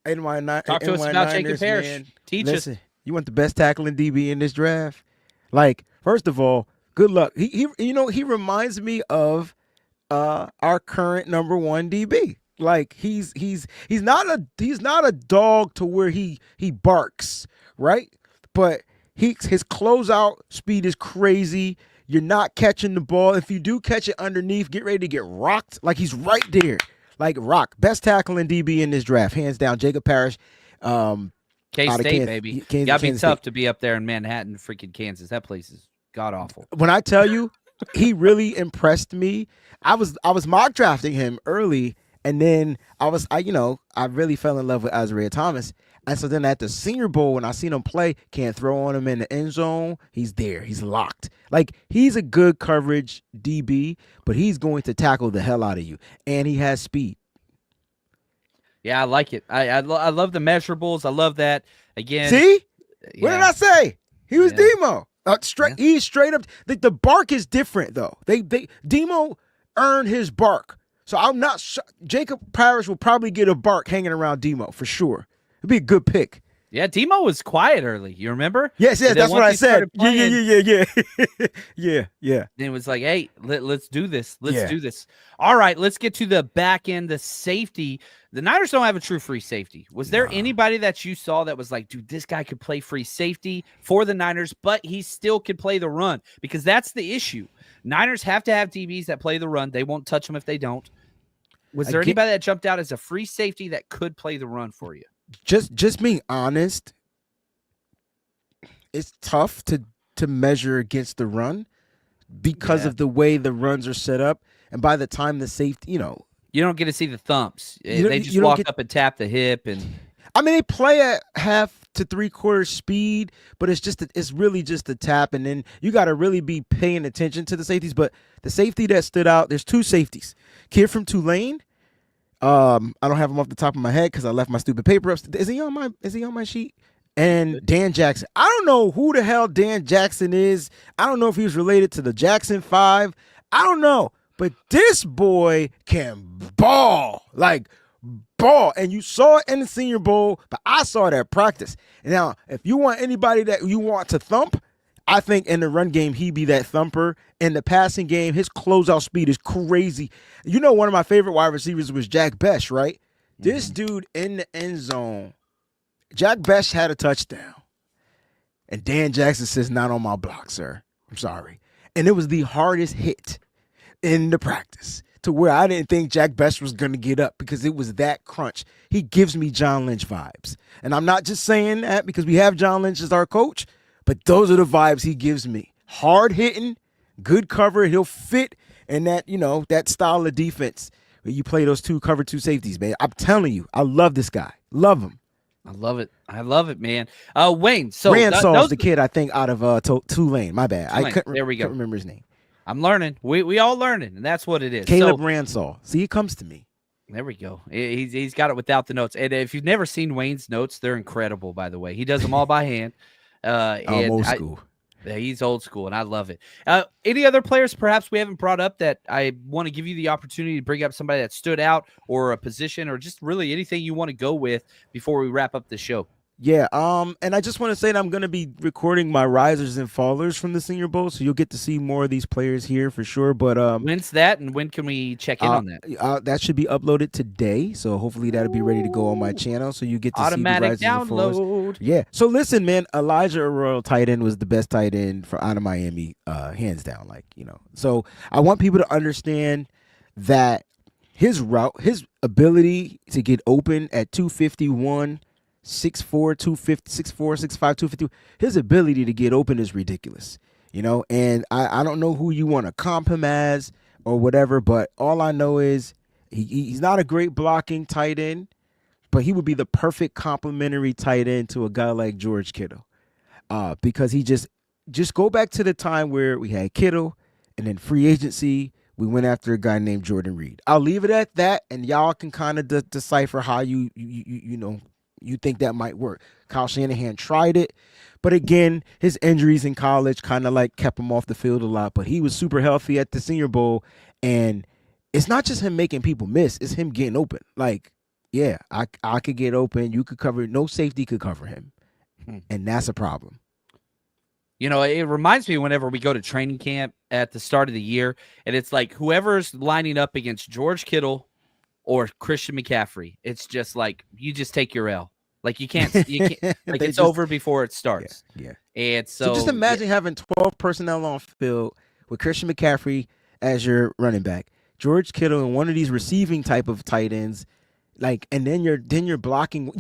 Talk to NY us about Niners, Jacob Parrish. Man. Teach Listen, us. You want the best tackling DB in this draft? Like, first of all, good luck. He reminds me of our current number 1 DB. Like, he's not a dog to where he barks, right? But his closeout speed is crazy. You're not catching the ball. If you do catch it underneath, get ready to get rocked. Like, he's right there. Like, rock. Best tackling DB in this draft, hands down. Jacob Parrish. K-State, baby. Gotta be tough to be up there in Manhattan, freaking Kansas. That place is god awful. When I tell you, he really impressed me. I was mock drafting him early, and then I really fell in love with Isaiah Thomas. And so then at the Senior Bowl, when I seen him play, can't throw on him in the end zone, he's there. He's locked. Like, he's a good coverage DB, but he's going to tackle the hell out of you, and he has speed. Yeah, I like it. I love the measurables. I love that. Again, see? Yeah. What did I say? He was Demo. He's straight up. The bark is different, though. Demo earned his bark. So I'm not Jacob Parrish will probably get a bark hanging around Demo for sure. It'd be a good pick. Yeah, Demo was quiet early. You remember? Yes, that's what I said. Yeah. Then it was like, hey, let's do this. Let's do this. All right, let's get to the back end, the safety. The Niners don't have a true free safety. Was there anybody that you saw that was like, dude, this guy could play free safety for the Niners, but he still could play the run? Because that's the issue. Niners have to have DBs that play the run. They won't touch them if they don't. Was there anybody that jumped out as a free safety that could play the run for you? Just being honest, it's tough to measure against the run because of the way the runs are set up. And by the time the safety, you don't get to see the thumps. They just walk up and tap the hip. And I mean, they play at 1/2 to 3/4 speed, but it's really just a tap. And then you got to really be paying attention to the safeties. But the safety that stood out, there's 2 safeties. Kid from Tulane. I don't have him off the top of my head because I left my stupid paper up. Is he on my sheet? And Dan Jackson. I don't know who the hell Dan Jackson is. I don't know if he was related to the Jackson 5. I don't know. But this boy can ball. Like, ball. And you saw it in the Senior Bowl, but I saw it at practice. Now, if you want anybody that you want to thump, I think in the run game, he'd be that thumper. In the passing game, his closeout speed is crazy. You know, one of my favorite wide receivers was Jack Bech, right? Mm-hmm. This dude in the end zone, Jack Bech had a touchdown. And Dan Jackson says, not on my block, sir. I'm sorry. And it was the hardest hit in the practice to where I didn't think Jack Bech was going to get up because it was that crunch. He gives me John Lynch vibes. And I'm not just saying that because we have John Lynch as our coach, but those are the vibes he gives me. Hard hitting, good cover. He'll fit in that, that style of defense where you play those cover 2 safeties, man. I'm telling you, I love this guy. Love him. I love it, man. Wayne. So Ransall's the kid, I think, out of Tulane. My bad. Tulane. There we go. Couldn't remember his name. I'm learning. We all learning, and that's what it is. Caleb Ransall. See, it comes to me. There we go. He's got it without the notes. And if you've never seen Wayne's notes, they're incredible, by the way. He does them all by hand. Old school. Yeah, he's old school, and I love it. Any other players perhaps we haven't brought up that I want to give you the opportunity to bring up somebody that stood out or a position or just really anything you want to go with before we wrap up the show? Yeah, and I just want to say that I'm going to be recording my risers and fallers from the Senior Bowl, so you'll get to see more of these players here for sure. But when's that, and when can we check in on that? That should be uploaded today, so hopefully that'll be ready to go on my channel, so you get to automatic see the risers download. And fallers. Yeah. So listen, man, Elijah Arroyo, tight end, was the best tight end out of Miami, hands down. So I want people to understand that his ability to get open at 251. 6'4", 250, 6'4", 6'5", 250. His ability to get open is ridiculous, and I don't know who you want to comp him as or whatever, but all I know is he's not a great blocking tight end, but he would be the perfect complementary tight end to a guy like George Kittle, because he just go back to the time where we had Kittle, and then free agency, we went after a guy named Jordan Reed. I'll leave it at that, and y'all can kind of decipher how you think that might work. Kyle Shanahan tried it, but again, his injuries in college kind of kept him off the field a lot, but he was super healthy at the Senior Bowl, and it's not just him making people miss, it's him getting open. I could get open, you could cover, no safety could cover him, and that's a problem. It reminds me whenever we go to training camp at the start of the year, and it's like whoever's lining up against George Kittle or Christian McCaffrey, it's just you just take your L. You can't it's over before it starts. Yeah. And so just imagine having 12 personnel on field with Christian McCaffrey as your running back, George Kittle and one of these receiving type of tight ends, and then you're blocking.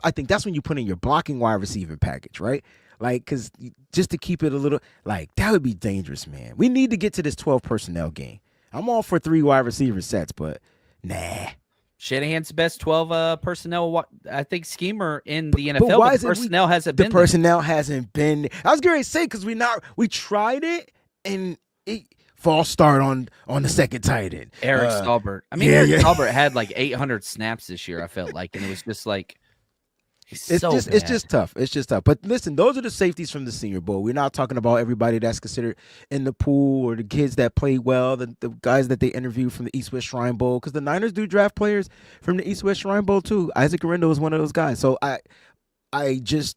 I think that's when you put in your blocking wide receiving package, right? Because just to keep it a little, that would be dangerous, man. We need to get to this 12 personnel game. I'm all for 3 wide receiver sets, but nah. Shanahan's best 12 personnel, I think, schemer in the NFL. But the personnel hasn't been. The personnel hasn't been. I was going to say because we tried it and it false start on the second tight end. Eric Stallbert. Eric Stallbert had 800 snaps this year. I felt and it was just it's just tough. It's just tough. But listen, those are the safeties from the Senior Bowl. We're not talking about everybody that's considered in the pool or the kids that played well, the guys that they interviewed from the East-West Shrine Bowl, because the Niners do draft players from the East-West Shrine Bowl too. Isaac Garrett was one of those guys. So I didn't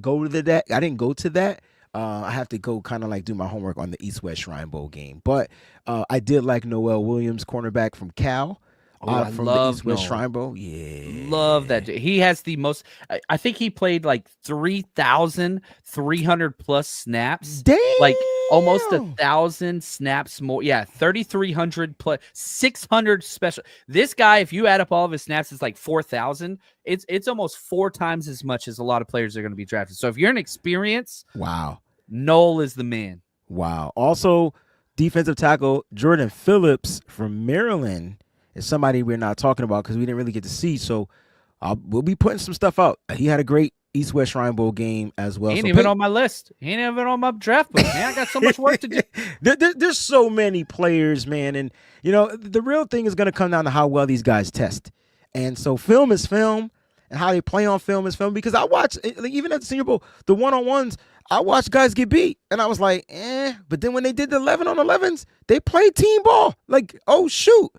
go to that. I didn't go to that. I have to go kind of do my homework on the East-West Shrine Bowl game. But I did like Noel Williams, cornerback from Cal. From the East-West Shrine Bowl. Yeah. Love that. He has the most, I think he played 3,300 plus snaps. Damn. Almost 1,000 snaps more. Yeah. 3,300 plus 600 special. This guy, if you add up all of his snaps, it's 4,000. It's almost 4 times as much as a lot of players are going to be drafted. So if you're an experience, wow, Noel is the man. Wow. Also, defensive tackle Jordan Phillips from Maryland is somebody we're not talking about because we didn't really get to see. So we'll be putting some stuff out. He had a great East-West Shrine Bowl game as well. He ain't even on my list. He ain't even on my draft book, man. I got so much work to do. There's so many players, man. And, the real thing is going to come down to how well these guys test. And so film is film, and how they play on film is film. Because I watch, even at the Senior Bowl, the one-on-ones, I watched guys get beat. And I was like, But then when they did the 11-on-11s, they played team ball. Oh, shoot.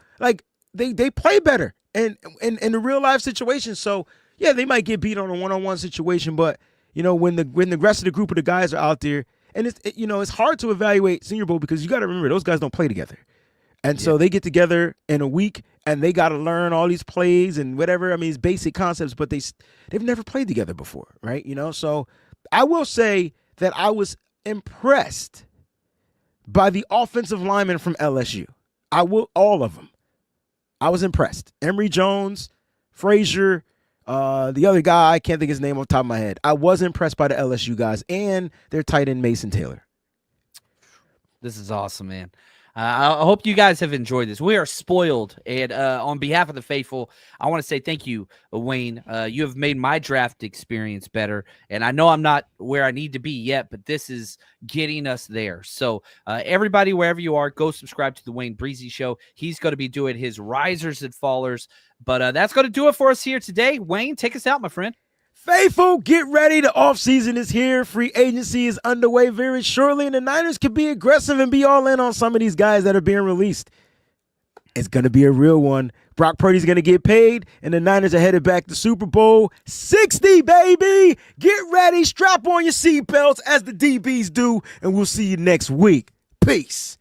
They play better and in the real life situation. So yeah, they might get beat on a one-on-one situation, but when the rest of the group of the guys are out there, and it's hard to evaluate Senior Bowl because you got to remember those guys don't play together, and so they get together in a week and they got to learn all these plays and whatever. It's basic concepts, but they've never played together before, right? So I will say that I was impressed by the offensive linemen from LSU. All of them. I was impressed. Emory Jones, Frazier, the other guy, I can't think his name off the top of my head. I was impressed by the LSU guys and their tight end Mason Taylor. This is awesome, man. I hope you guys have enjoyed this. We are spoiled, and on behalf of the faithful, I want to say thank you, Wayne. You have made my draft experience better, and I know I'm not where I need to be yet, but this is getting us there. So everybody, wherever you are, go subscribe to the Wayne Breezy Show. He's going to be doing his risers and fallers, but that's going to do it for us here today. Wayne, take us out, my friend. Faithful, get ready. The offseason is here. Free agency is underway very shortly, and the Niners could be aggressive and be all in on some of these guys that are being released. It's going to be a real one. Brock Purdy's going to get paid, and the Niners are headed back to Super Bowl 60, baby. Get ready. Strap on your seatbelts as the DBs do, and we'll see you next week. Peace.